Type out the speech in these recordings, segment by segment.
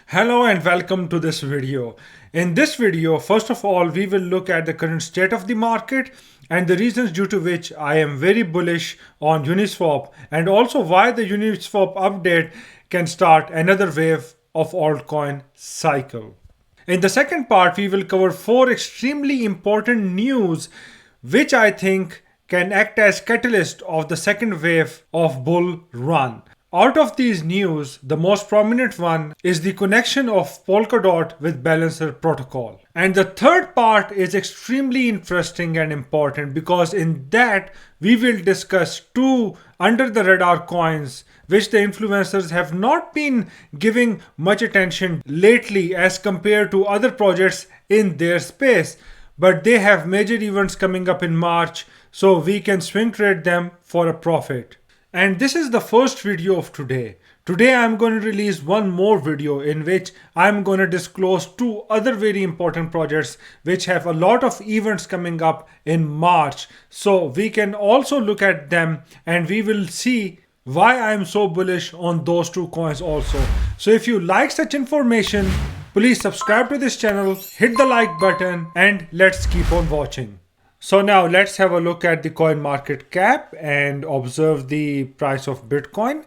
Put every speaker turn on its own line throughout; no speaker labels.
Hello and welcome to this video. In this video, first of all, we will look at the current state of the market and the reasons due to which I am very bullish on Uniswap, and also why the Uniswap update can start another wave of altcoin cycle. In the second part, we will cover 4 extremely important news which I think can act as catalyst of the second wave of bull run. Out of these news, the most prominent one is the connection of Polkadot with Balancer protocol. And the third part is extremely interesting and important because in that we will discuss 2 under the radar coins which the influencers have not been giving much attention lately as compared to other projects in their space. But they have major events coming up in March, so we can swing trade them for a profit. And this is the first video of today. Today I'm going to release one more video in which I'm going to disclose 2 other very important projects which have a lot of events coming up in March. So we can also look at them and we will see why I'm so bullish on those 2 coins also. So if you like such information, please subscribe to this channel, hit the like button, and let's keep on watching. So now let's have a look at the coin market cap and observe the price of Bitcoin.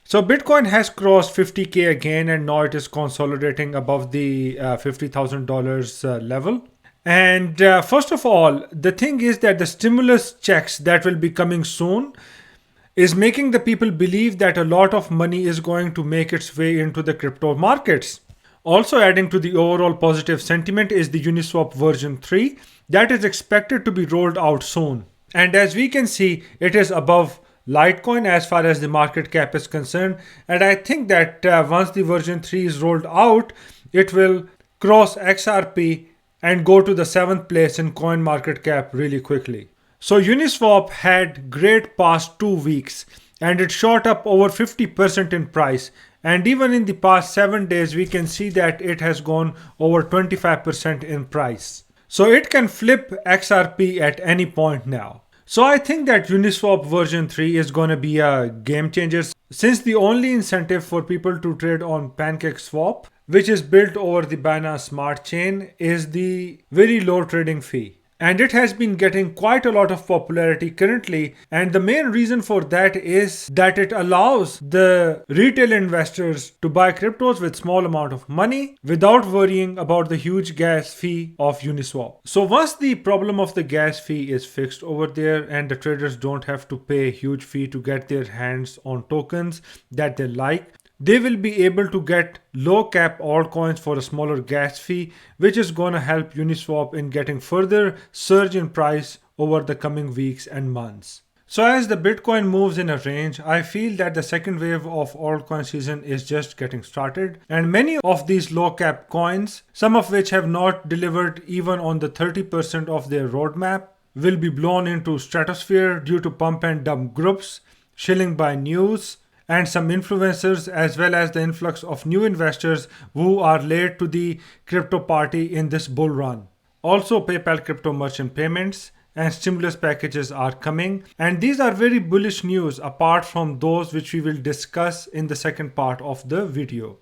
So Bitcoin has crossed 50k again and now it is consolidating above the $50,000 level. And first of all, the thing is that the stimulus checks that will be coming soon is making the people believe that a lot of money is going to make its way into the crypto markets. Also adding to the overall positive sentiment is the Uniswap version 3 that is expected to be rolled out soon. And as we can see, it is above Litecoin as far as the market cap is concerned. And I think that once the version 3 is rolled out, it will cross XRP and go to the 7th place in coin market cap really quickly. So Uniswap had great past 2 weeks and it shot up over 50% in price. And even in the past 7 days, we can see that it has gone over 25% in price. So it can flip XRP at any point now. So I think that Uniswap version 3 is going to be a game changer since the only incentive for people to trade on PancakeSwap, which is built over the Binance Smart Chain, is the very low trading fee. And it has been getting quite a lot of popularity currently. And the main reason for that is that it allows the retail investors to buy cryptos with small amount of money without worrying about the huge gas fee of Uniswap. So once the problem of the gas fee is fixed over there and the traders don't have to pay a huge fee to get their hands on tokens that they like, they will be able to get low cap altcoins for a smaller gas fee, which is going to help Uniswap in getting further surge in price over the coming weeks and months. So as the Bitcoin moves in a range, I feel that the second wave of altcoin season is just getting started. And many of these low cap coins, some of which have not delivered even on the 30% of their roadmap, will be blown into stratosphere due to pump and dump groups, shilling by news, and some influencers, as well as the influx of new investors who are late to the crypto party in this bull run. Also, PayPal crypto merchant payments and stimulus packages are coming, and these are very bullish news apart from those which we will discuss in the second part of the video.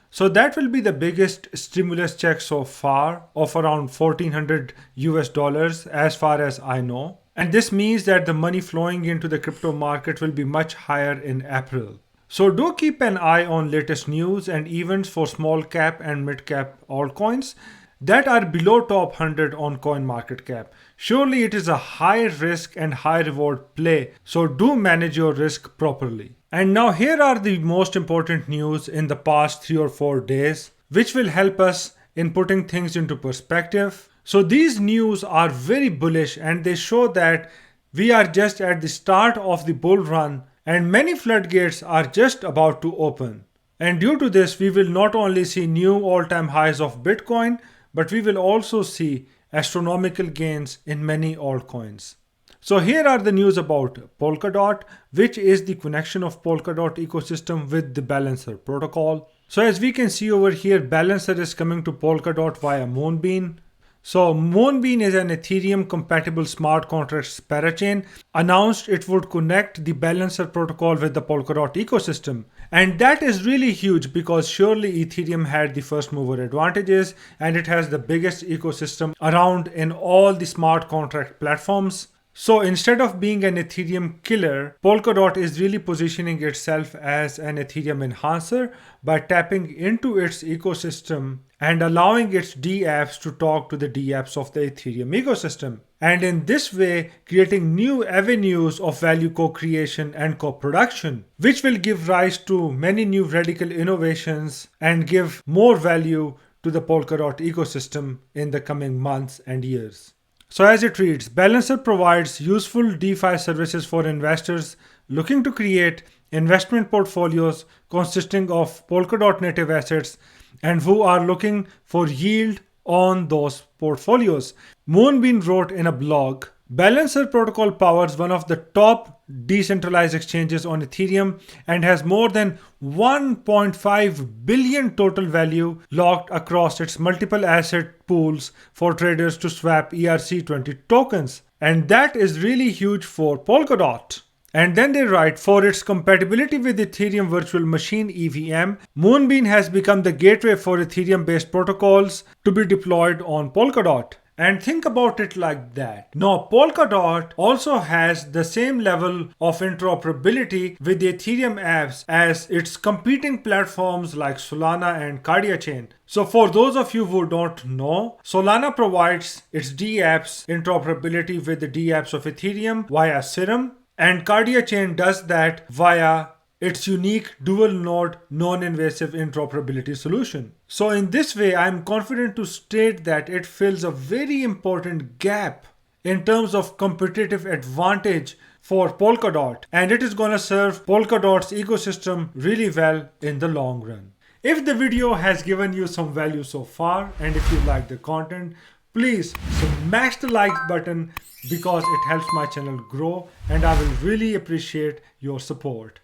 So that will be the biggest stimulus check so far of around $1,400 as far as I know. And this means that the money flowing into the crypto market will be much higher in April. So do keep an eye on latest news and events for small cap and mid cap altcoins that are below top 100 on CoinMarketCap. Surely it is a high risk and high reward play, so do manage your risk properly. And now here are the most important news in the past 3 or 4 days, which will help us in putting things into perspective. So these news are very bullish and they show that we are just at the start of the bull run and many floodgates are just about to open. And due to this, we will not only see new all-time highs of Bitcoin, but we will also see astronomical gains in many altcoins. So here are the news about Polkadot, which is the connection of Polkadot ecosystem with the Balancer protocol. So as we can see over here, Balancer is coming to Polkadot via Moonbeam. So Moonbeam is an Ethereum compatible smart contracts parachain, announced it would connect the Balancer protocol with the Polkadot ecosystem. And that is really huge because surely Ethereum had the first mover advantages and it has the biggest ecosystem around in all the smart contract platforms. So instead of being an Ethereum killer, Polkadot is really positioning itself as an Ethereum enhancer by tapping into its ecosystem and allowing its dApps to talk to the dApps of the Ethereum ecosystem. And in this way, creating new avenues of value co-creation and co-production, which will give rise to many new radical innovations and give more value to the Polkadot ecosystem in the coming months and years. So as it reads, Balancer provides useful DeFi services for investors looking to create investment portfolios consisting of Polkadot native assets and who are looking for yield on those portfolios. Moonbeam wrote in a blog, Balancer protocol powers one of the top decentralized exchanges on Ethereum and has more than 1.5 billion total value locked across its multiple asset pools for traders to swap ERC20 tokens. And that is really huge for Polkadot. And then they write, for its compatibility with Ethereum Virtual Machine EVM, Moonbeam has become the gateway for Ethereum-based protocols to be deployed on Polkadot. And think about it like that. Now, Polkadot also has the same level of interoperability with the Ethereum apps as its competing platforms like Solana and Cardia Chain. So for those of you who don't know, Solana provides its dApps interoperability with the dApps of Ethereum via Serum, and Cardia Chain does that via its unique dual node non-invasive interoperability solution. So in this way, I'm confident to state that it fills a very important gap in terms of competitive advantage for Polkadot, and it is going to serve Polkadot's ecosystem really well in the long run. If the video has given you some value so far, and if you like the content, please smash the like button because it helps my channel grow and I will really appreciate your support.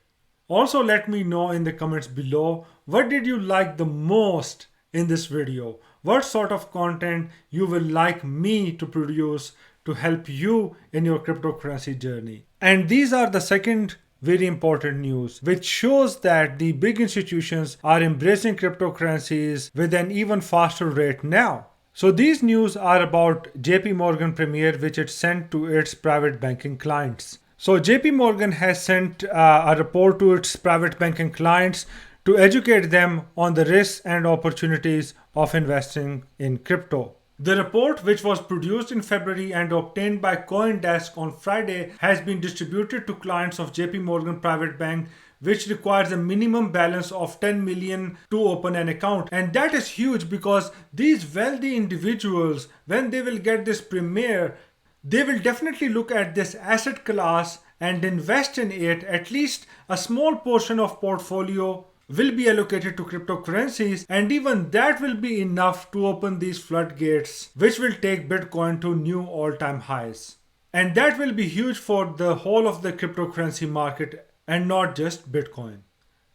Also, let me know in the comments below, what did you like the most in this video? What sort of content you will like me to produce to help you in your cryptocurrency journey? And these are the second very important news, which shows that the big institutions are embracing cryptocurrencies with an even faster rate now. So these news are about JP Morgan Premier, which it sent to its private banking clients. So JP Morgan has sent a report to its private banking clients to educate them on the risks and opportunities of investing in crypto. The report, which was produced in February and obtained by CoinDesk on Friday, has been distributed to clients of JP Morgan Private Bank, which requires a minimum balance of 10 million to open an account. And that is huge because these wealthy individuals, when they will get this Premier, they will definitely look at this asset class and invest in it. At least a small portion of portfolio will be allocated to cryptocurrencies, and even that will be enough to open these floodgates, which will take Bitcoin to new all-time highs. And that will be huge for the whole of the cryptocurrency market and not just Bitcoin.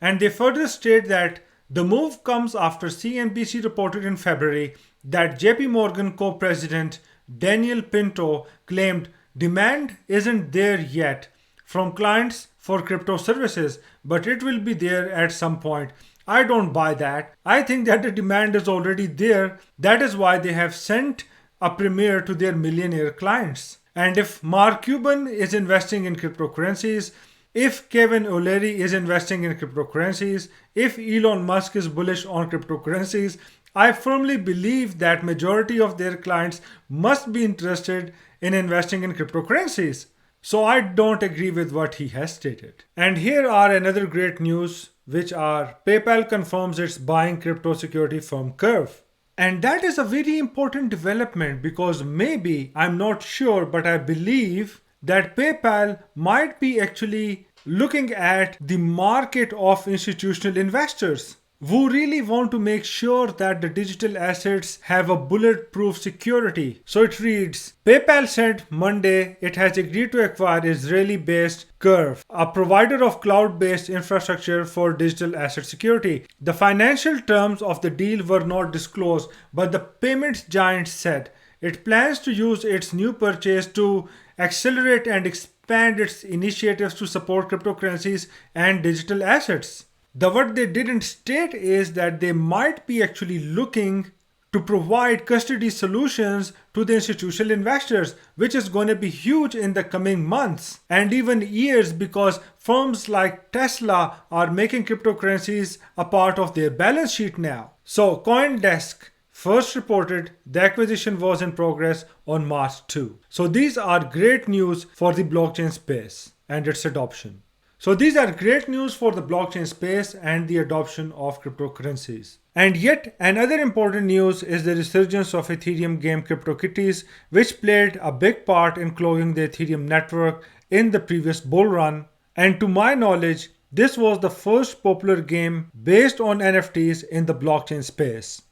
And they further state that the move comes after CNBC reported in February that JP Morgan co-president Daniel Pinto claimed demand isn't there yet from clients for crypto services, but it will be there at some point. I don't buy that. I think that the demand is already there. That is why they have sent a Premier to their millionaire clients. And if Mark Cuban is investing in cryptocurrencies, if Kevin O'Leary is investing in cryptocurrencies, if Elon Musk is bullish on cryptocurrencies, I firmly believe that majority of their clients must be interested in investing in cryptocurrencies. So I don't agree with what he has stated. And here are another great news, which are PayPal confirms it's buying crypto security firm Curve. And that is a very important development because maybe, I'm not sure, but I believe that PayPal might be actually looking at the market of institutional investors who really want to make sure that the digital assets have a bulletproof security. So it reads, PayPal said Monday it has agreed to acquire Israeli-based Curve, a provider of cloud-based infrastructure for digital asset security. The financial terms of the deal were not disclosed, but the payments giant said it plans to use its new purchase to accelerate and expand its initiatives to support cryptocurrencies and digital assets. What they didn't state is that they might be actually looking to provide custody solutions to the institutional investors, which is going to be huge in the coming months and even years, because firms like Tesla are making cryptocurrencies a part of their balance sheet now. So CoinDesk first reported the acquisition was in progress on March 2. So these are great news for the blockchain space and its adoption. So these are great news for the blockchain space and the adoption of cryptocurrencies. And yet another important news is the resurgence of Ethereum game CryptoKitties, which played a big part in clogging the Ethereum network in the previous bull run. And to my knowledge, this was the first popular game based on NFTs in the blockchain space.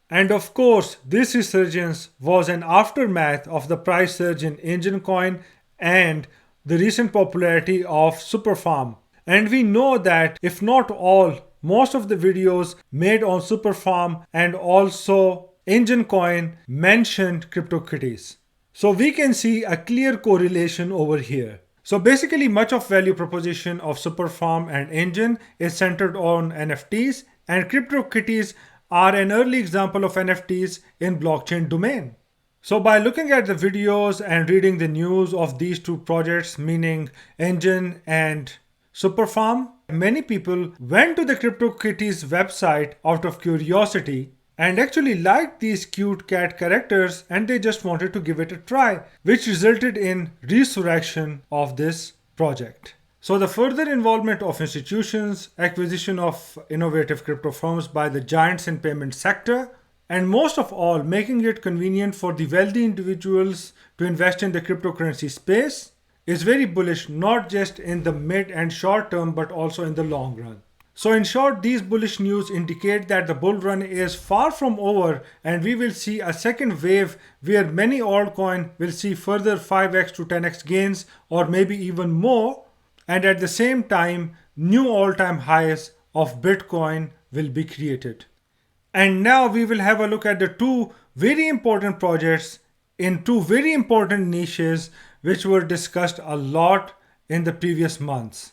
And of course, this resurgence was an aftermath of the price surge in Engine Coin and the recent popularity of Superfarm. And we know that if not all, most of the videos made on Superfarm and also Engine Coin mentioned CryptoKitties. So we can see a clear correlation over here. So basically much of value proposition of Superfarm and Engine is centered on NFTs, and CryptoKitties are an early example of NFTs in blockchain domain. So by looking at the videos and reading the news of these two projects, meaning Engine and Superfarm, many people went to the CryptoKitties website out of curiosity and actually liked these cute cat characters, and they just wanted to give it a try, which resulted in resurrection of this project. So the further involvement of institutions, acquisition of innovative crypto firms by the giants in payment sector, and most of all, making it convenient for the wealthy individuals to invest in the cryptocurrency space is very bullish, not just in the mid and short term, but also in the long run. So in short, these bullish news indicate that the bull run is far from over, and we will see a second wave where many altcoins will see further 5x to 10x gains, or maybe even more. And at the same time, new all-time highs of Bitcoin will be created. And now we will have a look at the two very important projects in two very important niches which were discussed a lot in the previous months.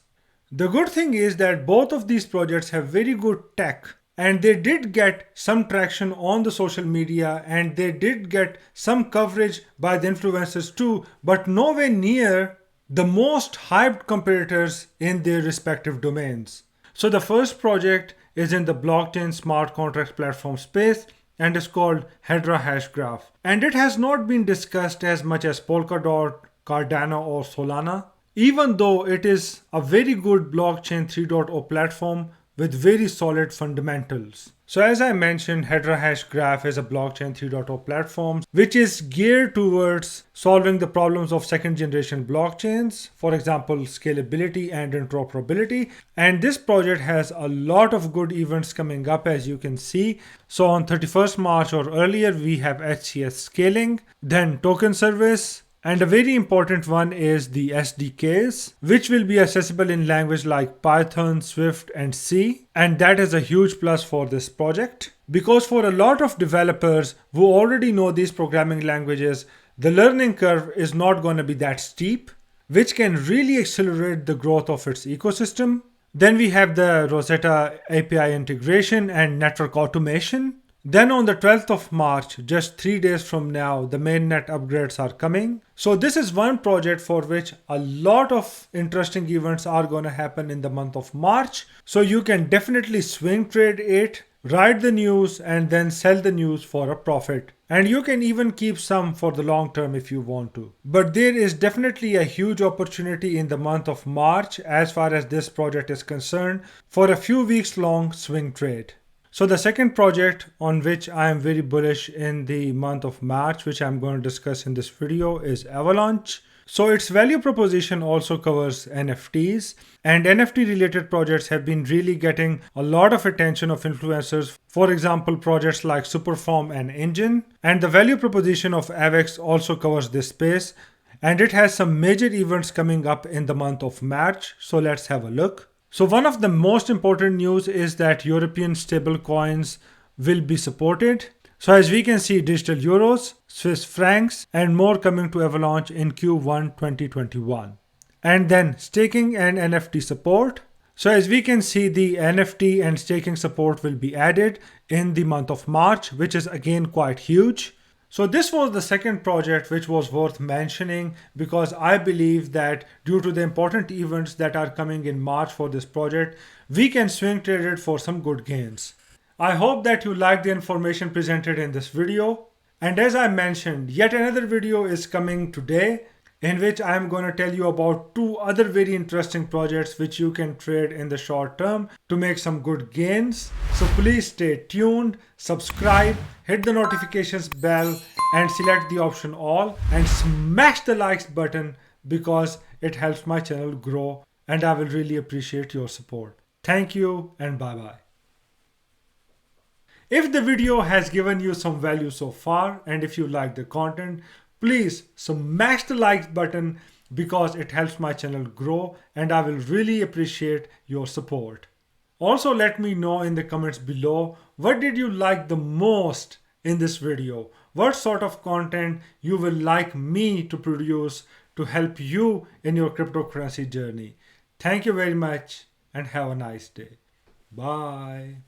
The good thing is that both of these projects have very good tech, and they did get some traction on the social media, and they did get some coverage by the influencers too, but nowhere near the most hyped competitors in their respective domains. So the first project is in the blockchain smart contract platform space and is called Hedera Hashgraph. And it has not been discussed as much as Polkadot, Cardano or Solana, even though it is a very good blockchain 3.0 platform with very solid fundamentals. So as I mentioned, Hedera Hashgraph is a blockchain 3.0 platform which is geared towards solving the problems of second generation blockchains, for example, scalability and interoperability. And this project has a lot of good events coming up, as you can see. So on 31st March or earlier, we have HCS scaling, then token service, and a very important one is the SDKs, which will be accessible in language like Python, Swift, and C. And that is a huge plus for this project, because for a lot of developers who already know these programming languages, the learning curve is not going to be that steep, which can really accelerate the growth of its ecosystem. Then we have the Rosetta API integration and network automation. Then on the 12th of March, just 3 days from now, the mainnet upgrades are coming. So this is one project for which a lot of interesting events are going to happen in the month of March. So you can definitely swing trade it, ride the news, and then sell the news for a profit. And you can even keep some for the long term if you want to. But there is definitely a huge opportunity in the month of March as far as this project is concerned for a few weeks long swing trade. So the second project on which I am very bullish in the month of March, which I'm going to discuss in this video, is Avalanche. So its value proposition also covers NFTs, and NFT related projects have been really getting a lot of attention of influencers. For example, projects like Superfarm and Engine. And the value proposition of AVAX also covers this space, and it has some major events coming up in the month of March. So let's have a look. So one of the most important news is that European stable coins will be supported. So as we can see, digital euros, Swiss francs, and more coming to Avalanche in Q1 2021. And then staking and NFT support. So as we can see, the NFT and staking support will be added in the month of March, which is again quite huge. So this was the second project which was worth mentioning because I believe that due to the important events that are coming in March for this project, we can swing trade it for some good gains. I hope that you liked the information presented in this video. And as I mentioned, yet another video is coming today in which I am going to tell you about two other very interesting projects which you can trade in the short term to make some good gains. So please stay tuned, subscribe, hit the notifications bell and select the option all and smash the likes button because it helps my channel grow and I will really appreciate your support. Thank you and bye bye. If the video has given you some value so far and if you like the content, please smash the like button because it helps my channel grow and I will really appreciate your support. Also let me know in the comments below what did you like the most in this video? What sort of content you will like me to produce to help you in your cryptocurrency journey. Thank you very much and have a nice day. Bye.